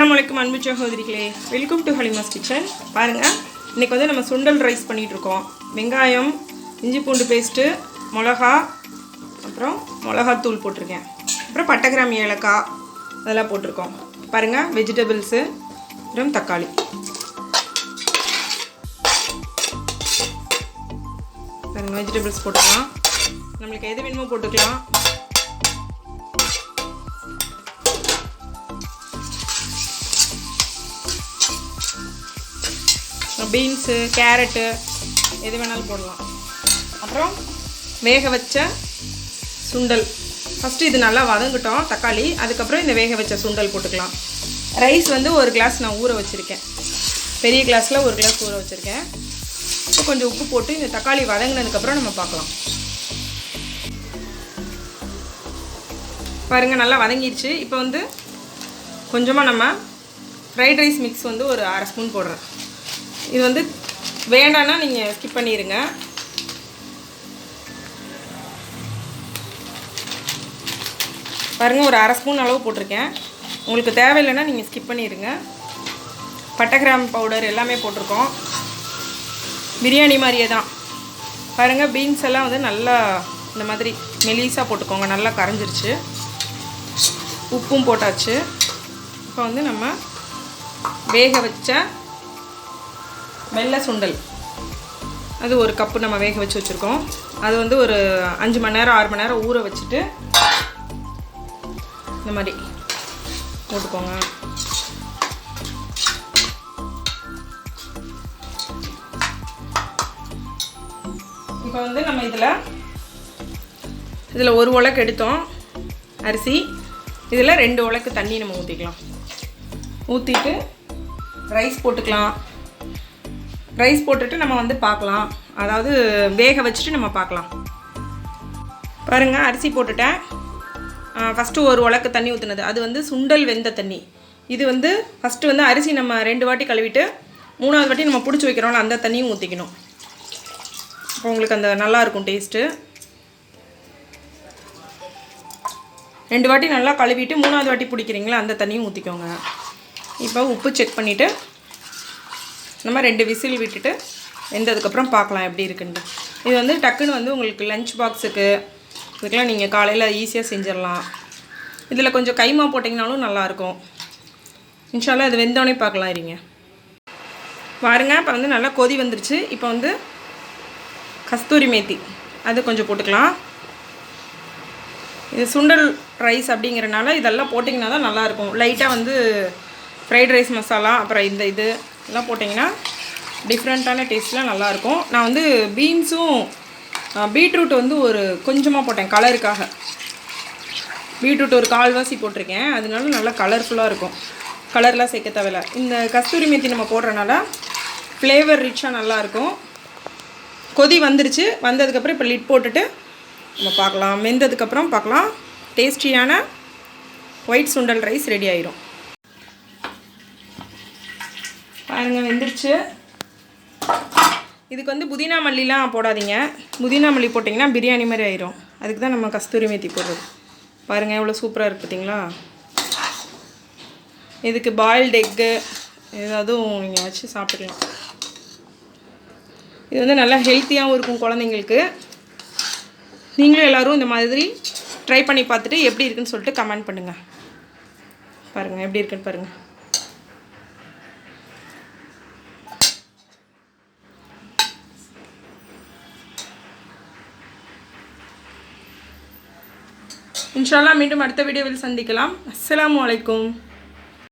Assalamualaikum அன்பு சகோதரிகளே, welcome to Halima's kitchen. பாருங்க, இன்னைக்கு வந்து நம்ம சுண்டல் ரைஸ் பண்ணிட்டு இருக்கோம். வெங்காயம், இஞ்சி பூண்டு பேஸ்ட், மிளகா, அப்புறம் மிளகாத்தூள் போட்டிருக்கேன். அப்புறம் பட்டை கிராம்பு ஏலக்காய் அதெல்லாம் போட்டிருக்கோம். பாருங்க, வெஜிடபிள்ஸ், அப்புறம் தக்காளி. பாருங்க, வெஜிடபிள்ஸ் போட்டுக்கலாம். நம்மளுக்கு எது வேணுமோ போட்டுக்கலாம். பீன்ஸு, கேரட்டு எது வேணாலும் போடலாம். அப்புறம் வேக வச்ச சுண்டல். ஃபஸ்ட்டு இது நல்லா வதங்கிட்டோம் தக்காளி. அதுக்கப்புறம் இந்த வேக வச்ச சுண்டல் போட்டுக்கலாம். ரைஸ் வந்து ஒரு கிளாஸ் நான் ஊற வச்சுருக்கேன். பெரிய கிளாஸில் ஒரு கிளாஸ் ஊற வச்சுருக்கேன். இப்போ கொஞ்சம் உப்பு போட்டு இந்த தக்காளி வதங்கினதுக்கப்புறம் நம்ம பார்க்கலாம். பாருங்கள், நல்லா வதங்கிடுச்சு. இப்போ வந்து கொஞ்சமாக நம்ம ஃப்ரைட் ரைஸ் மிக்ஸ் வந்து ஒரு அரை ஸ்பூன் போடுறேன். இது வந்து வேண்டான்னா நீங்கள் ஸ்கிப் பண்ணிடுங்க. பாருங்கள், ஒரு அரை ஸ்பூன் அளவு போட்டிருக்கேன். உங்களுக்கு தேவையில்லைன்னா நீங்கள் ஸ்கிப் பண்ணிடுங்க. பட்டை கிராம்பு பவுடர் எல்லாமே போட்டிருக்கோம். பிரியாணி மாதிரியே தான். பாருங்கள், பீன்ஸ் எல்லாம் வந்து நல்லா இந்த மாதிரி மெலிசாக போட்டுக்கோங்க. நல்லா கரைஞ்சிருச்சு. உப்பும் போட்டாச்சு. இப்போ வந்து நம்ம வேக வச்ச வெள்ளை சுண்டல், அது ஒரு கப்பு நம்ம வேக வச்சு வச்சுருக்கோம். அது வந்து ஒரு 5 மணி நேரம் 6 மணி நேரம் ஊற வச்சுட்டு இந்த மாதிரி போட்டுக்கோங்க. இப்போ வந்து நம்ம இதில் ஒரு உலக்கு எடுத்தோம் அரிசி. இதில் 2 உலக்கு தண்ணி நம்ம ஊற்றிக்கலாம். ஊற்றிட்டு ரைஸ் போட்டுக்கலாம். ரைஸ் போட்டுட்டு நம்ம வந்து பார்க்கலாம். அதாவது வேக வச்சுட்டு நம்ம பார்க்கலாம். பாருங்கள், அரிசி போட்டுட்டேன். ஃபஸ்ட்டு ஒரு உலக்கு தண்ணி ஊற்றுனது அது வந்து சுண்டல் வெந்த தண்ணி. இது வந்து ஃபஸ்ட்டு வந்து அரிசி நம்ம 2 வாட்டி கழுவிட்டு 3ஆவது வாட்டி நம்ம பிடிச்சி வைக்கிறோம்ல, அந்த தண்ணியும் ஊற்றிக்கணும். இப்போ உங்களுக்கு அந்த நல்லாயிருக்கும் டேஸ்ட்டு. 2 வாட்டி நல்லா கழுவிட்டு 3ஆவது வாட்டி பிடிக்கிறீங்களா, அந்த தண்ணியும் ஊற்றிக்கோங்க. இப்போ உப்பு செக் பண்ணிவிட்டு நம்ம 2 விசில் விட்டுட்டு வெந்ததுக்கப்புறம் பார்க்கலாம் எப்படி இருக்குன்ட்டு. இது வந்து டக்குன்னு வந்து உங்களுக்கு லஞ்ச் பாக்ஸுக்கு இதுக்கெலாம் நீங்கள் காலையில் ஈஸியாக செஞ்சிடலாம். இதில் கொஞ்சம் கைமா போட்டிங்கனாலும் நல்லாயிருக்கும். இன்ஷால்லா அது வெந்தோடனே பார்க்கலாம். இருங்க பாருங்க, இப்போ வந்து நல்லா கொதி வந்துருச்சு. இப்போ வந்து கஸ்தூரி மேத்தி அது கொஞ்சம் போட்டுக்கலாம். இது சுண்டல் ரைஸ் அப்படிங்கிறனால இதெல்லாம் போட்டிங்கன்னா தான் நல்லாயிருக்கும். லைட்டாக வந்து ஃப்ரைட் ரைஸ் மசாலா, அப்புறம் இது எல்லாம் போட்டிங்கன்னா டிஃப்ரெண்ட்டான டேஸ்ட்லாம் நல்லாயிருக்கும். நான் வந்து பீன்ஸும் பீட்ரூட் வந்து ஒரு கொஞ்சமாக போட்டேன் கலருக்காக. பீட்ரூட் ஒரு 1/4 போட்டிருக்கேன். அதனால நல்லா கலர்ஃபுல்லாக இருக்கும். கலர்லாம் சேர்க்க தேவையில்ல. இந்த கஸ்தூரி மேத்தி நம்ம போடுறனால ஃப்ளேவர் ரிச்சாக நல்லாயிருக்கும். கொதி வந்துருச்சு. வந்ததுக்கப்புறம் இப்போ லிட் போட்டுட்டு நம்ம பார்க்கலாம். வெந்ததுக்கப்புறம் பார்க்கலாம். டேஸ்டியான ஒயிட் சுண்டல் ரைஸ் ரெடி ஆயிரும். பாருங்கள், வெந்துருச்சு. இதுக்கு வந்து புதினா மல்லிலாம் போடாதீங்க. புதினா மல்லி போட்டிங்கன்னா பிரியாணி மாதிரி ஆயிரும். அதுக்கு தான் நம்ம கஸ்தூரி மேத்தி போடுறது. பாருங்கள், எவ்வளோ சூப்பராக இருக்குது பார்த்தீங்களா. இதுக்கு பாயில்டு எக்கு ஏதாவதும் நீங்கள் வச்சு சாப்பிட்டுக்கலாம். இது வந்து நல்லா ஹெல்த்தியாகவும் இருக்கும் குழந்தைங்களுக்கு. நீங்களும் எல்லோரும் இந்த மாதிரி ட்ரை பண்ணி பார்த்துட்டு எப்படி இருக்குன்னு சொல்லிட்டு கமெண்ட் பண்ணுங்கள். பாருங்கள் எப்படி இருக்குன்னு பாருங்கள். இன்ஷால்லா மீண்டும் அடுத்த வீடியோவில் சந்திக்கலாம். அஸ்ஸலாமு அலைக்கும்.